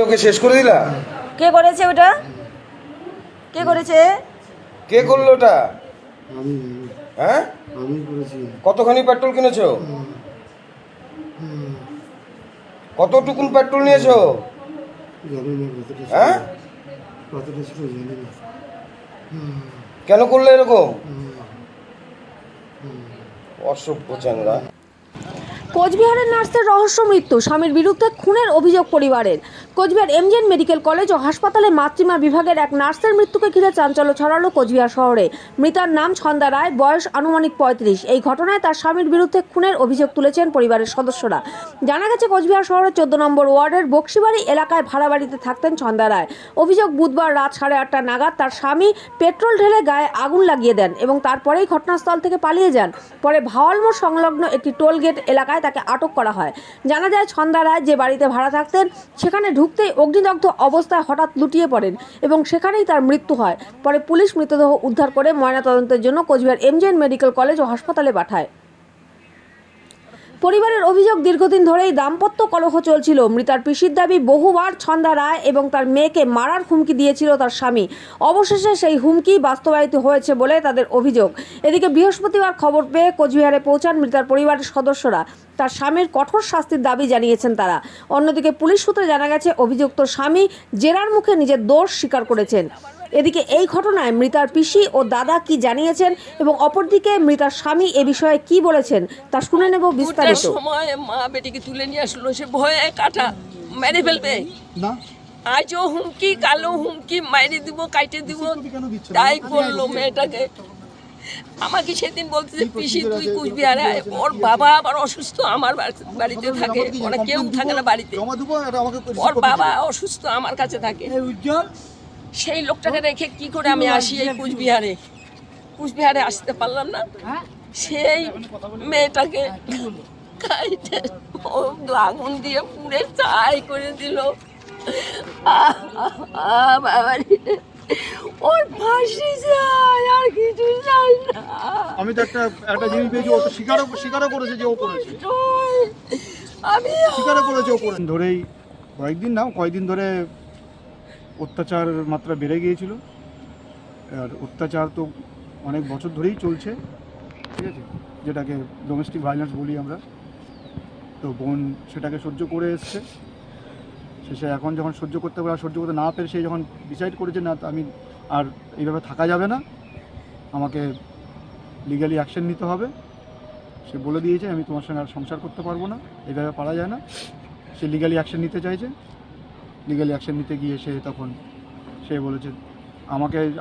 ওকে শেষ করে দিলা? কে করেছে ওটা? কে করেছে? কে করলো ওটা? আমি হ্যাঁ, আমি করেছি। কতখানি পেট্রোল কিনেছো? কতটুকুন পেট্রোল নিয়েছো? জানি না কতটা ছিল, হ্যাঁ, কতটা ছিল জানি না। কেন করলে এরকম? অসভ্য চ্যাংড়া। কোচবিহারের নার্সের রহস্য মৃত্যু, স্বামীর বিরুদ্ধে খুনের অভিযোগ পরিবারের। কোচবিহার এমজেএন মেডিকেল কলেজ ও হাসপাতালে মাতৃমা বিভাগের এক নার্সের মৃত্যুকে ঘিরে চাঞ্চল্য ছড়ালো কোচবিহার শহরে। মৃতার নাম ছন্দা রায়, বয়স আনুমানিক 35। এই ঘটনায় তার স্বামীর বিরুদ্ধে খুনের অভিযোগ তুলেছেন পরিবারের সদস্যরা। জানা গেছে কোচবিহার শহরের 14 নম্বর ওয়ার্ডের বক্সিবাড়ি এলাকায় ভাড়া বাড়িতে থাকতেন ছন্দা রায়। অভিযোগ, বুধবার রাত 8:30 নাগাদ তার স্বামী পেট্রোল ঢেলে গায়ে আগুন লাগিয়ে দেন এবং তারপরেই ঘটনাস্থল থেকে পালিয়ে যান। পরে ভাওয়ালমোড় সংলগ্ন একটি টোল গেট এলাকায় তাকে আটক করা হয়। জানা যায়, ছন্দা রায় যে বাড়িতে ভাড়া থাকতেন সেখানে ঢুকতেই অগ্নিদগ্ধ অবস্থায় হঠাৎ লুটিয়ে পড়েন এবং সেখানেই তার মৃত্যু হয়। পরে পুলিশ মৃতদেহ উদ্ধার করে ময়নাতদন্তের জন্য কোচবিহার এমজেএন মেডিকেল কলেজ ও হাসপাতালে পাঠায়। পরিবারের অভিযোগ, দীর্ঘদিন ধরেই দাম্পত্য কলহ চলছিল। মৃতার পিসির দাবি, বহুবার ছন্দা রায় এবং তার মেয়েকে মারার হুমকি দিয়েছিল তার স্বামী। অবশেষে সেই হুমকি বাস্তবায়িত হয়েছে বলে তাদের অভিযোগ। এদিকে বৃহস্পতিবার খবর পেয়ে কোচবিহারে পৌঁছান মৃতার পরিবারের সদস্যরা। তার স্বামীর কঠোর শাস্তির দাবি জানিয়েছেন তারা। অন্যদিকে পুলিশ সূত্রে জানা গেছে, অভিযুক্ত স্বামী জেরার মুখে নিজের দোষ স্বীকার করেছেন। এদিকে এই ঘটনায় মৃতার পিসি ও দাদা কি জানিয়েছেন এবং অপরদিকে মৃতার স্বামী এ বিষয়ে কি বলেছেন তা শুনে নেব বিস্তারিত। সময় মা বেটিকে তুলে নিয়ে আসলো, সে ভয়ে কাটা মেরে ফেলবে না, আজও হুমকি, কালো হুমকি, মাইরে দিব, কাইটে দিব, তাই করলো মেয়েটাকে। আমাকে সেদিন বলতেছে, পিসি তুই কুচবিহারে আয়। ওর বাবা আবার অসুস্থ, আমার বাড়িতে থাকে, ওরা কেউ থাকে না বাড়িতে। ওর বাবা অসুস্থ, আমার কাছে থাকে। সেই লোকটাকে রেখে কি করে আমি আসি এই কুচবিহারে আসতে পারলাম না। সেই মেয়েটাকে কাইটে আগুন দিয়ে পুড়ে ছাই করে দিল। বাবারে, ওর ফাঁসি চাই, আর কিছু চাই না। আমি তো একটা জিনিস পেয়েছি, ও তো স্বীকারও করেছে যে ও করেছে, আমি স্বীকারও করেছে ও করেছে। ধরেই কয়েকদিন ধরে অত্যাচার মাত্রা বেড়ে গিয়েছিল। আর অত্যাচার তো অনেক বছর ধরেই চলছে, ঠিক আছে, যেটাকে ডোমেস্টিক ভায়োলেন্স বলি আমরা। তো বোন সেটাকে সহ্য করে এসছে। শেষে এখন যখন সহ্য করতে না পেরে সে যখন ডিসাইড করেছে, না আমি আর এইভাবে থাকা যাবে না, আমাকে লিগ্যালি অ্যাকশন নিতে হবে। সে বলে দিয়েছে, আমি তোমার সঙ্গে আর সংসার করতে পারবো না, এইভাবে পারা যায় না। সে লিগ্যালি অ্যাকশন নিতে চাইছে। লিগ্যালি অ্যাকশন নিতে গিয়ে সে বলেছে,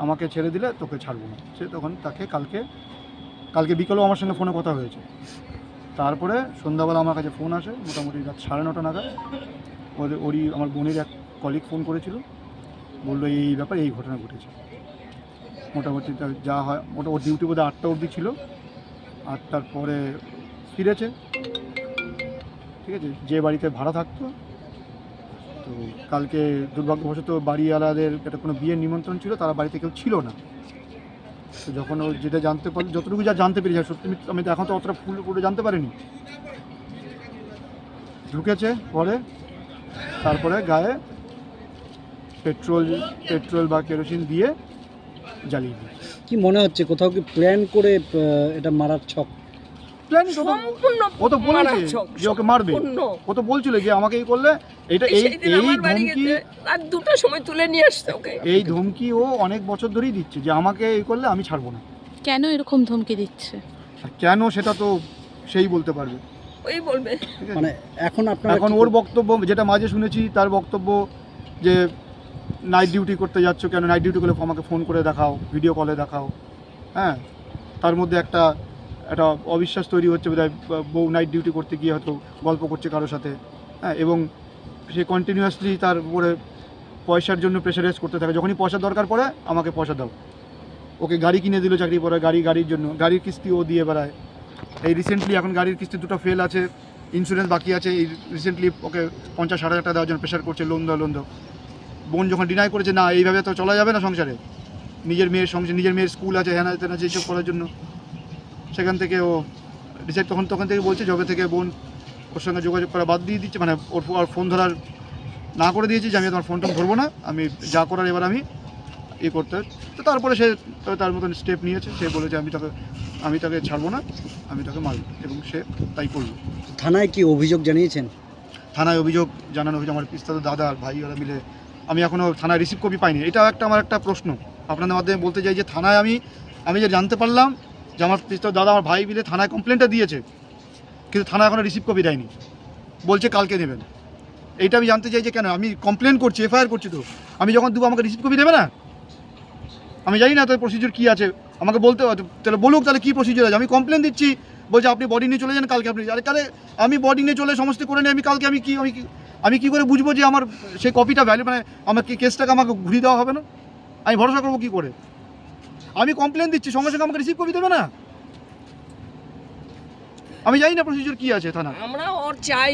আমাকে ছেড়ে দিলে তোকে ছাড়বো না। সে তখন তাকে কালকে বিকেলেও আমার সঙ্গে ফোনে কথা হয়েছে। তারপরে সন্ধ্যাবেলা আমার কাছে ফোন আসে, মোটামুটি রাত 9:30 নাগাদ। আমার বোনের এক কলিগ ফোন করেছিল, বললো এই ব্যাপার, এই ঘটনা ঘটেছে। মোটামুটি যা হয়, ওর ডিউটি বোধহয় 8টা অবধি ছিল। 8টার পরে ফিরেছে, ঠিক আছে, যে বাড়িতে ভাড়া থাকতো। তো কালকে দুর্ভাগ্যবশত বাড়িওয়ালাদের একটা কোনো বিয়ের নিমন্ত্রণ ছিল, তারা বাড়িতে কেউ ছিল না। তো যখন ও যেটা যতটুকু যা জানতে পেরেছি, সত্যি আমি তো এখন তো অতটা পুরো জানতে পারিনি, ঢুকেছে পরে, তারপরে গায়ে পেট্রোল বা কেরোসিন দিয়ে জ্বালিয়ে দিয়েছে। কি মনে হচ্ছে, কোথাও কি প্ল্যান করে এটা মারার ছক? ও তো বলেছে যে ওকে মারবে, ও তো বলছিল যে আমাকে এই করলে এই ধমকি রাত 2টার সময় তুলে নিয়ে আসছে ওকে। এই ধমকি ও অনেক বছর ধরেই দিচ্ছে যে আমাকে এই করলে আমি ছাড়বো না। কেন এরকম ধমকি দিচ্ছে? আর কেন সেটা তো সেই বলতে পারবে, ওই বলবে। মানে এখন ওর বক্তব্য যেটা মাঝে শুনেছি, তার বক্তব্য যে নাইট ডিউটি করতে যাচ্ছ কেন, নাইট ডিউটি করলে আমাকে ফোন করে দেখাও, ভিডিও কলে দেখাও। হ্যাঁ, তার মধ্যে একটা অবিশ্বাস তৈরি হচ্ছে, বোধহয় বউ নাইট ডিউটি করতে গিয়ে হয়তো গল্প করছে কারোর সাথে। হ্যাঁ, এবং সে কন্টিনিউয়াসলি তার উপরে পয়সার জন্য প্রেশারাইজ করতে থাকে। যখনই পয়সার দরকার পড়ে, আমাকে পয়সা দাও। ওকে গাড়ি কিনে দিল চাকরি পরে, গাড়ির জন্য গাড়ির কিস্তি ও দিয়ে বেড়ায়। এই রিসেন্টলি এখন গাড়ির কিস্তি 2টা ফেল আছে, ইন্স্যুরেন্স বাকি আছে। এই রিসেন্টলি ওকে 50-60 হাজার টাকা দেওয়ার জন্য প্রেশার করছে, লোন দাও। বোন যখন ডিনাই করেছে, না এইভাবে তো চলা যাবে না সংসারে, নিজের মেয়ের স্কুল আছে, হ্যাঁ না এইসব করার জন্য, সেখান থেকে ও ডিসাইড তখন থেকে বলছে, যবে থেকে বোন ওর সঙ্গে যোগাযোগ করা বাদ দিয়ে দিচ্ছে, মানে ওর ফোন ধরার না করে দিয়েছি যে আমি তোমার ফোনটা ধরবো না, আমি যা করার এবার আমি করতে। তো তারপরে সে তার মতন স্টেপ নিয়েছে, সে বলেছে আমি তাকে ছাড়বো না, আমি তাকে মারব, এবং সে তাই করলো। থানায় কি অভিযোগ জানিয়েছেন? থানায় অভিযোগ জানানো হয়েছে, আমার পিস্তাদ দাদা আর ভাই ওরা মিলে। আমি এখনও থানায় রিসিভ কপি পাইনি। এটাও আমার একটা প্রশ্ন আপনাদের মাধ্যমে বলতে চাই যে থানায় আমি যে জানতে পারলাম যে আমার পিস্তাদ দাদা আমার ভাই মিলে থানায় কমপ্লেনটা দিয়েছে, কিন্তু থানা এখনও রিসিভ কপি দেয়নি, বলছে কালকে দেবেন। এইটা আমি জানতে চাই যে কেন আমি কমপ্লেন করছি, এফআইআর করছি, তো আমি যখন দেবো আমাকে রিসিভ কপি দেবে না? আমি জানি না তার প্রসিডিউর কী আছে, আমাকে বলতে হবে। তাহলে বলুক তাহলে কী প্রসিডিউর আছে। আমি কমপ্লেন দিচ্ছি, বলছে আপনি বডি নিয়ে চলে যান কালকে। আপনি আরে তাহলে আমি বডি নিয়ে চলে সমস্ত করে নিই, আমি কালকে আমি কী করে বুঝবো যে আমার সেই কপিটা ভ্যালু, মানে আমার কি কেসটাকে আমাকে ঘুরিয়ে দেওয়া হবে না? আমি ভরসা করবো কী করে? আমি কমপ্লেন দিচ্ছি, সঙ্গে সঙ্গে আমাকে রিসিভ কপি দেবে না? আমি জানি না প্রসিডিউর কী আছে থানা। আমরা ওর চাই